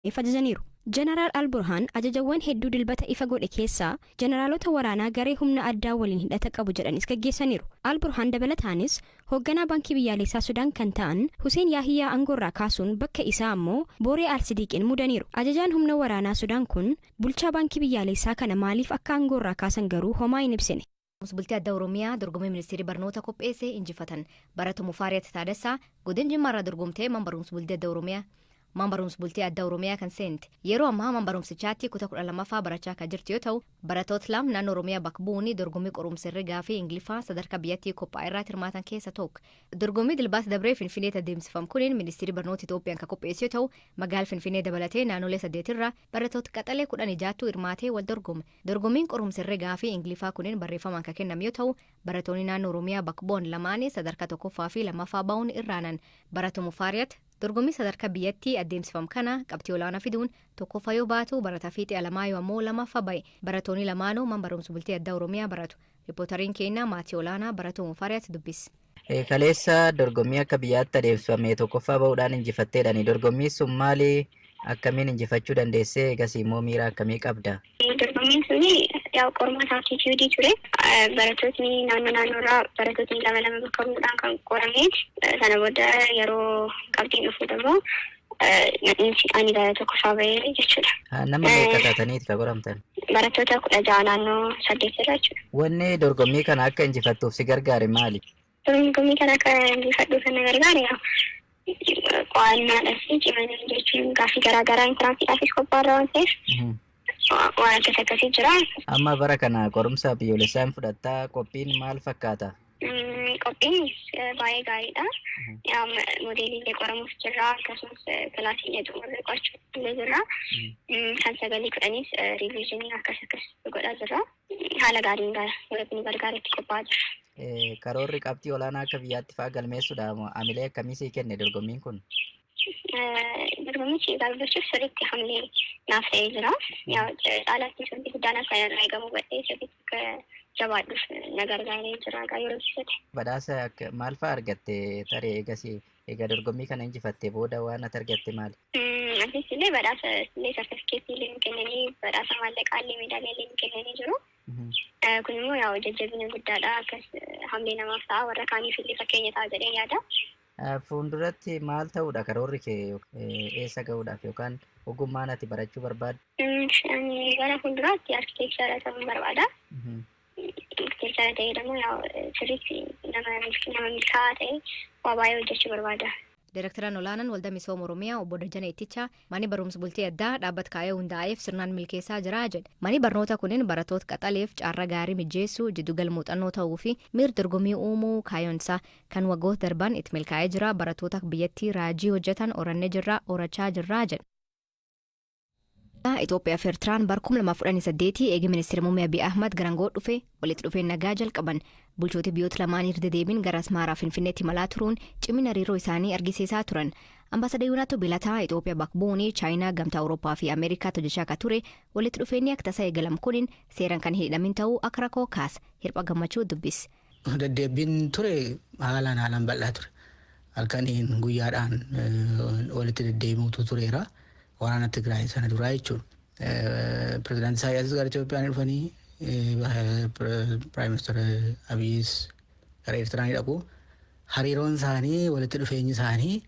ifa jajaniiru. Jeneraal Alburhaan ajajawwan hedduu dilbata ifa godhe keessaa jeneraalota waraanaa garee humna addaa waliin hidhata qabu jedhanis gaggeessaniiru. Alburhaan dabalataanis hoogganaa baankii biyyaalessaa Sudaan kan ta'an Hussein Yahiyyaa aangoorraa kaasuun bakka isaa ammoo Booree Alsidiiqiin mudaniiru. Ajajaan humna waraanaa Sudaan kun bulchaa baankii biyyaalessaa kana maaliif akka aangoorraa kaasan garuu homaa hin ibsine. Bultii addaa Oromiyaa dorgommii ministeerii barnoota qopheesse injifatan Baratuu Mufaariyaat Taaddasaa godina Jimmaarraa dorgomtee manbarumsa bultii addaa Oromiyaa. Manbarumsa bultii addaa Oromiyaa kan seente yeroo ammaa manbarumsichaatti kutaa 12ffaa barachaa kan jirtu yoo ta'u barattoota lama naannoo Oromiyaa bakka bu'uun dorgommii qorumsa herregaa fi Ingiliffaa sadarkaa biyyattii qophaa'e irratti hirmaatan keessa tokko. Dorgommii dilbaata dabree Finfinneetti adeemsifamu kuniin ministeerii barnoota Itoophiyaan kan qopheesse yoo ta'u magaalaa Finfinnee dabalatee naannolee 8 irraa barattoota qaxalee 16 hirmaatee wal dorgome. Dorgommiin qorumsa herregaa fi Ingiliffaa kuniin barreeffamaan kan kenname yoo ta'u barattoonni naannoo Oromiyaa bakka bu'an lamaanii sadarkaa 1ffaa fi 2ffaa ba'uun irraanan Baratuu Mufaariyaat dorgommii sadarkaa biyyattii adeemsifamu kana qabxii olaanaa fiduun tokkoffaa yoo baatu barataa fiixee Alamaayyoo ammoo lamaffaa ba'e. Barattoonni lamaanuu manbarumsa bultii addaa Oromiyaa baratu. Riippootariin keenya Maatii Olaanaa Baratuu Mufaariyaat dubbise. Kaleessa dorgommii akka biyyaatti adeemsifame tokkoffaa ba'uudhaan injifatteedhani. Dorgommii sun maali? Akkamiin injifachuu dandeessee? Egasii immoo miira akkamii qabda? Dorgommiin suni qormaata aptituudii ture. Barattootni naannoorraa barattootni lama bakka bu'uudhaan kan qorame. Sana booda yeroo qabxiin dhufu immoo ani gara tokkoffaa ba'ee jechuudha. Nama meeqa taataniiti kan qoramtan? Barattoota 16 naannoo 8 irraa jechuudha. Wanni dorgommii kana akka injifattuuf si gargaare maali? Dorgommii kana akka injifadhuuf na gargaare qo'annaadhaaf cimanii jechuun gaaffii garaagaraa intiraansiidhaafis qophaa'arra waan ta'eef waan akkasii jira. Amma bara kana qorumsa biyyoolessaan fudhattaa qophiin maal fakkaata? Qophiin baay'ee gaariidha. Modeeliilee qoramuuf jirra akkasumas kilaasiin xumurree qo'achuu jirra. Kan 9-10 riiviizhinii akkas godhaa jirra. Haala gaariin yeroo gargaaretti qophaa'aa jirra. Karoorri qabxii olaanaa akka biyyaatti fa'aa galmeessuudha. Amilee akkamii sii kenne dorgommiin kun? Dorgommichi galmeessuuf sirriitti hamilee naaf ta'ee jira. Caalaatti wanti guddaan akka irraa eegamu godhee sirriitti jabaadhuuf na gargaaree jira yeroo ibsate. Badhaasa maal fa'aa argatte taree egaa dorgommii kana injifattee booda waan ati argatte maali? Asisillee badhaasa sartifikeetii illee kennanii badhaasa maallaqaa illee meedaalii illee kennanii jiru. Kun immoo jajjabina guddaadha. Akkas hamilee namaaf ta'a warra kaaniif illee fakkeenya ta'a jedhee yaada. Fuulduratti maal ta'uudha karoorri kee eessa ga'uudhaaf yookaan ogummaan ati barachuu barbaaddu? Gara fuulduraatti arkiteekcharii ta'uu barbaada. Arkiteekcharii ta'ee immoo sirriitti nama milkaa'aa ta'e waa baay'ee hojjechuu barbaada. Direktaraan olaanaan waldaa misooma Oromiyaa obbo Dajjana Ittichaa mani barumsa bultii addaa dhaabbata kaayee hundaa'eef sirnaan milkeessaa jira jedhe. Mani barnoota kunin barattoota qaxaleef carraa gaarii mijeessuu jiddugal muuxannoo ta'uu fi miira dorgommii uumuu kaayyoonsaa kan waggoota darban itti milkaa'ee jira. Barattoota biyyattii raajii hojjetan orannee jirra orachaa jirra jedhe. Itoophiyaa fi Eertiraan bara 2018 eegi ministeera muummee Abiy Ahmad garangoo dhufe walitti dhufeen nagaa jalqaban. Bulchoota biyyoota lamaanii irra deebiin gara Asmaaraa Finfinneetti malaa turuun cimina hariiroo isaanii argisiisaa turan. Ambaasaadar Yuunaatoo Bilataa Itoophiyaa bakka bu'uun Chaayinaa, Gamtaa Awurooppaa fi Ameerikaatti hojjechaa akka ture walitti dhufeenyi akka tasaa eegalam kunin seeraan kan hidhamin ta'uu akka rakkoo kaasa. Hirpha gammachuu dubbise. Deddeebiin ture haalaan bal'aa ture. Halkaniin guyyaadhaan walitti deddeebimuutu tureera. Waraana Tigraay sana duraa jechuudha. Pireezidaantii Isaayyaas gara Itoophiyaa dhufanii Piraayim Ministeera Abiyyis gara Eertiraan dhaqu. Hariiroon isaanii walitti dhufeenyi isaanii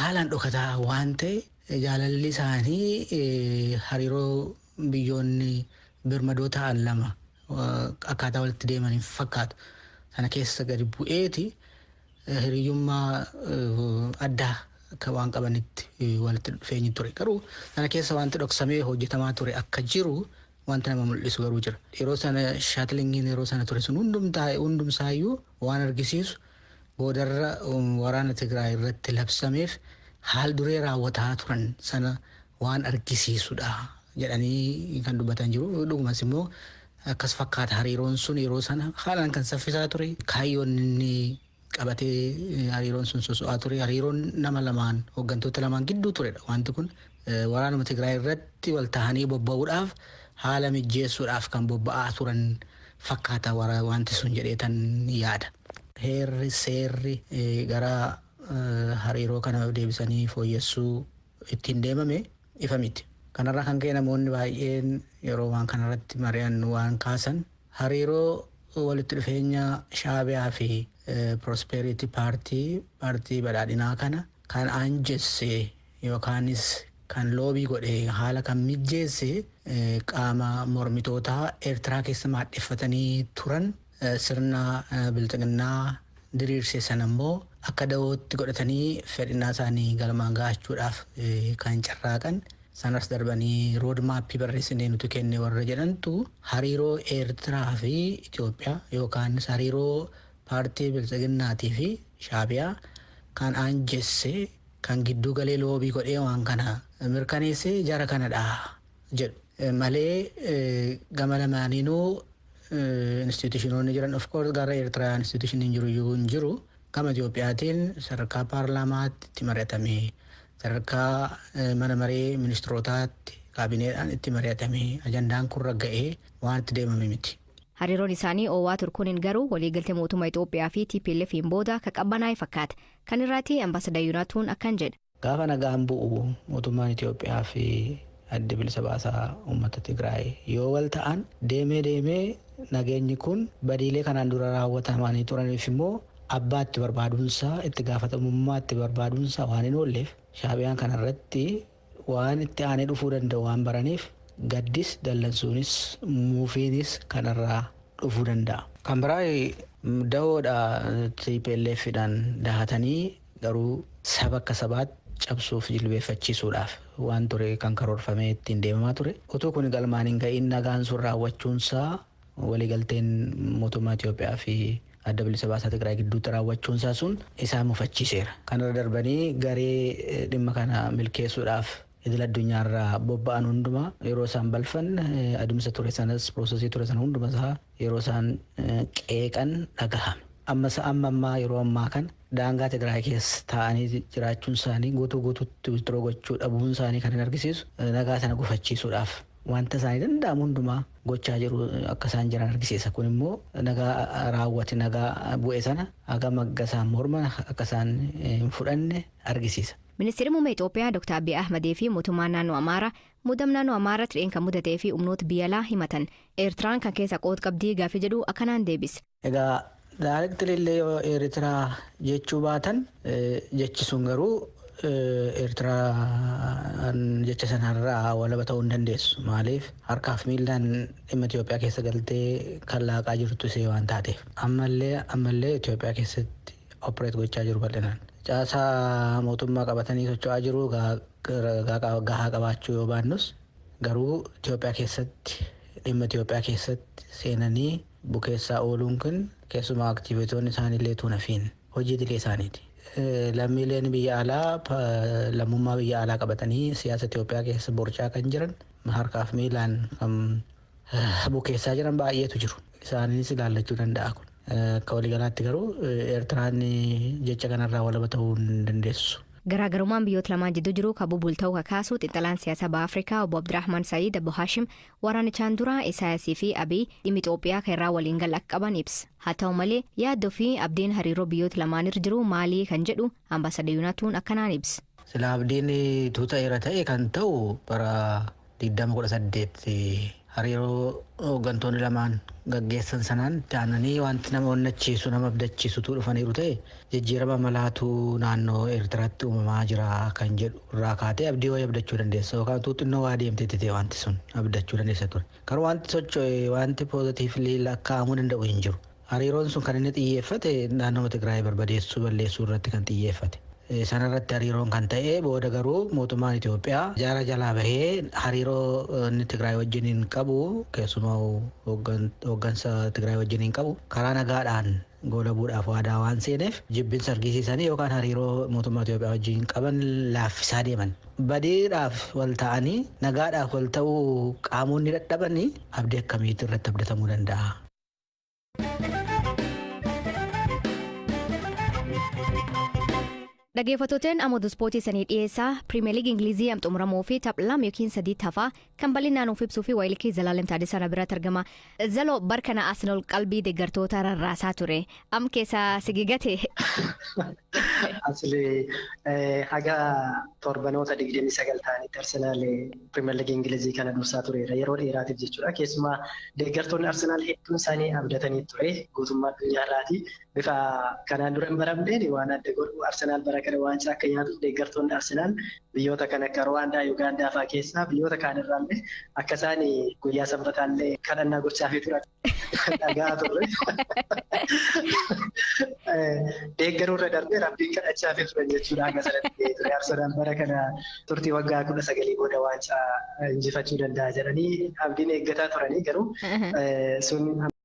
haalaan dhokataa waan ta'e jaalalli isaanii hariiroo biyyoonni birmadoo ta'an lama akkaataa walitti deemaniif fakkaatu. Sana keessa gadi bu'eeti hiriyyummaa addaa akka waan qabanitti walitti dhufeenyi ture. Garuu sana keessa wanti dhoksamee hojjetamaa ture akka jiru wanti nama mul'isu garuu jira. Yeroo sana shaatilingiin yeroo sana ture sun hundumsaayyuu waan argisiisu boodarra waraana Tigraay irratti labsameef haal duree raawwataa turan sana waan argisiisudha jedhanii kan dubbatan jiru. Dhugumas immoo akkas fakkaata hariiroon sun yeroo sana haalaan kan saffisaa ture. Kaayyoon inni qabatee hariiroon sun soso'aa ture. Hariiroon nama lamaan hooggantoota lamaan gidduu turedha. Wanti kun waraanuma Tigraay irratti wal tahanii bobba'uudhaaf haala mijeessuudhaaf kan bobba'aa turan fakkaata wanti sun jedheetan yaada. Heerri seerri gara hariiroo kana deebisanii fooyyessuu ittiin deemame ifa miti. Kanarraa kan ka'e namoonni baay'een yeroo waan kanarratti mari'an waan kaasan hariiroo walitti dhufeenya Shaabiyaa fi Prosperity paartii badhaadhinaa kana kan aanjesse yookaanis kan loobii godhee haala kan mijjeesse qaama mormitootaa Eertiraa keessa maadheffatanii turan sirna bilxiginnaa diriirsee sana immoo akka dawootti godhatanii fedhinnaa isaanii galmaan gahachuudhaaf kan carraaqan sanas darbanii roodmaappii barreessinee nuti kenne warra jedhantu hariiroo Eertiraa fi Itoophiyaa yookaanis hariiroo paartii bilxiginnaatii fi Shaabiyaa kan aanjesse kan gidduu galee loobii godhee waan kana mirkaneessee jara kanadha jedhu malee gama lamaaniinuu instituushinoonni jiran of course gara Eertiraa instituushiniin jiru gama Itoophiyaatiin sadarkaa paarlaamaatti itti mari'atame sadarkaa mana maree ministirootaatti kaabineedhaan itti mari'atame ajandaan kun ragga'ee waan itti deemame miti. Hariiroon isaanii oowwaa turkuuniin garuu waliigaltee mootummaa Itoophiyaa fi TPLF'n booda ka qabbanaa'e fakkaata. Kan irratti ambaasaadar Yuunaatuun akkan jedha. Gaafa nagaan bu'u mootummaan Itoophiyaa fi adda bilisa baasaa uummata Tigraay yoo wal ta'an deemee nageenyi kun badiilee kanaan dura raawwatamanii turaniif immoo abbaatti barbaaduunsaa itti gaafatamummaatti barbaaduunsaa waan hin oolleef Shaabiyaan kanarratti waan itti aanee dhufuu danda'u waan baraniif gaddis dallansuunis muufiinis kanarraa dhufuu danda'a. Kan biraa dahoodha TPLF'dhaan dahatanii garuu saba akka sabaatti cabsuuf jilbeeffachiisuudhaaf waan ture kan karoorfamee ittiin deemamaa ture. Utuu kun galmaan hin ga'iin nagaan sun raawwachuunsaa waliigalteen mootummaa Itoophiyaa fi adda bilisa baasaa Tigraay gidduutti raawwachuunsaa sun isaan mufachiiseera. Kanarra darbanii garee dhimma kana milkeessuudhaaf idil addunyaarraa bobba'an hundumaa yeroo isaan balfan adeemsa ture sanas piroosesii ture sana hunduma isaa yeroo isaan qeeqan dhagahama. Amma yeroo ammaa kan daangaa Tigraay keessa taa'anii jiraachuun isaanii guutuutti withdraw gochuu dhabuun isaanii kan argisiisu nagaa sana gufachiisuudhaaf wanta isaanii danda'amu hundumaa gochaa jiru akka isaan jiran argisiisa. Kun immoo nagaa raawwate nagaa bu'e sana akka maggasaan morma akka isaan hin fudhanne argisiisa. Ministeerri muummee Itoophiyaa Dr. Abiy Ahmedii fi mootummaan naannoo Amaaraa muudama naannoo Amaaraatti dhiyeen kan mudatee fi humnoota biyya alaa himatan Eertiraan kan keessa qooda qabdii gaafii jedhu akkanaan deebise. Egaa Daareektirillee Eertiraa jechuu baatan jechi sun garuu Eertiraan jecha sanarraa walaba ta'uu hin dandeessu. Maaliif harkaaf miilaan dhimma Itoophiyaa keessa galtee kan laaqaa jirtu isee waan taateef. Ammallee Itoophiyaa keessatti opereet gochaa jiru bal'inaan. Caasaa mootummaa qabatanii socho'aa jiru gahaa qabaachuu yoo baannus garuu Itoophiyaa keessatti dhimma Itoophiyaa keessatti seenanii bukeessaa ooluun kun keessumaa aktiivitoonni isaaniillee tuunafiin hojii idilee isaaniiti. Lammiileen biyya alaa lammummaa biyya alaa qabatanii siyaasa Itoophiyaa keessa borcaa kan jiran harkaaf miilaan bukeessaa jiran baay'eetu jiru. Isaanis ilaallachuu danda'a kun. Akka waliigalaatti garuu Eertiraan jecha kanarraa walaba ta'uu hin dandeessu. Garaagarummaan biyyoota lamaan jidduu jiru kabuu bulta'uu kakaasu xiinxalaan siyaasa baha Afrikaa obbo Abdirahman Sayyid Abbo Hashim waraanichaan dura Isaayyaasii fi Abiy dhimma Itoophiyaa kan irraa waliin gal akka qaban ibsa. Haa ta'u malee yaaddoo fi abdiin hariiroo biyyoota lamaanirra jiru maalii kan jedhu ambaasaadar Yuunaatuun akkanaan ibsa. Sila abdiin tuuta irra ta'e kan ta'u bara 2018 hariiroo hooggantoonni lamaan gaggeessan sanaan taananii wanti nama onnachiisu nama abdachiisutu dhufaniiru ta'e jijjiirama malaatu naannoo Eertiraatti uumamaa jira kan jedhu irraa kaatee abdii wayii abdachuu dandeessa yookaan tuuxinnoo waa deemtee ta'e wanti sun abdachuu dandeessa ture. Garuu wanti socho'e wanti poozitiivlii lakkaa'amuu danda'u hin jiru. Hariiroon sun kan inni xiyyeeffate naannoo Tigraay barbadeessuu balleessuu irratti kan xiyyeeffate. Sanarratti hariiroon kan ta'e booda garuu mootummaan Itoophiyaa jaara jalaa bahee hariiroo inni Tigraay wajjiniin qabu keessumaa hooggansa Tigraay wajjiniin qabu karaa nagaadhaan goolabuudhaaf waadaa waan seeneef jibbinsa argisiisanii yookaan hariiroo mootummaa Itoophiyaa wajjin qaban laaffisaa deeman. Badiidhaaf wal ta'anii nagaadhaaf wal ta'uu qaamonni dadhabanii abdii akkamiitti irratti abdatamuu danda'a. Dhaggeeffattoonni ammoo ispoortii sanii dhiyeessaa Pirimeer Liigii Ingilizii xumuramuu fi tapha yookiin 3 hafaa kan bal'inaan of ibsuu fi waayilkii Zalaalem Taaddasaa biratti argama. Zaloo barkana Arsenaal qalbii deeggartoota rarraasaa ture. Am keessaa sigigate. Asli haga torbanoota 29 ta'anitti Arsenaal Pirimeer Liigii Ingilizii kana dursaa tureera yeroo dheeraatiif jechuudha. Keessumaa deeggartoonni Arsenaal hedduun isaanii abdatanii ture guutummaa addunyaarraati. Bifa kanaan dura hin baramneen waan adda godhu Arsenaal bara kana waancaa akka nyaatuuf deeggartoonni Arsenaal biyyoota kan akka Rwaandaa, Yuugaandaa fa'aa keessaa biyyoota kaanirraallee akka isaan guyyaa sanbataallee kadhannaa gochaafii turan dhagaa turre. Deeggaruurra darbee rabbiin kadhachaafii turan jechuudha hanga sanatti ture. Arsenaal bara kana turtii waggaa 19 booda waancaa injifachuu danda'a jedhanii abdiin eeggataa turanii garuu sun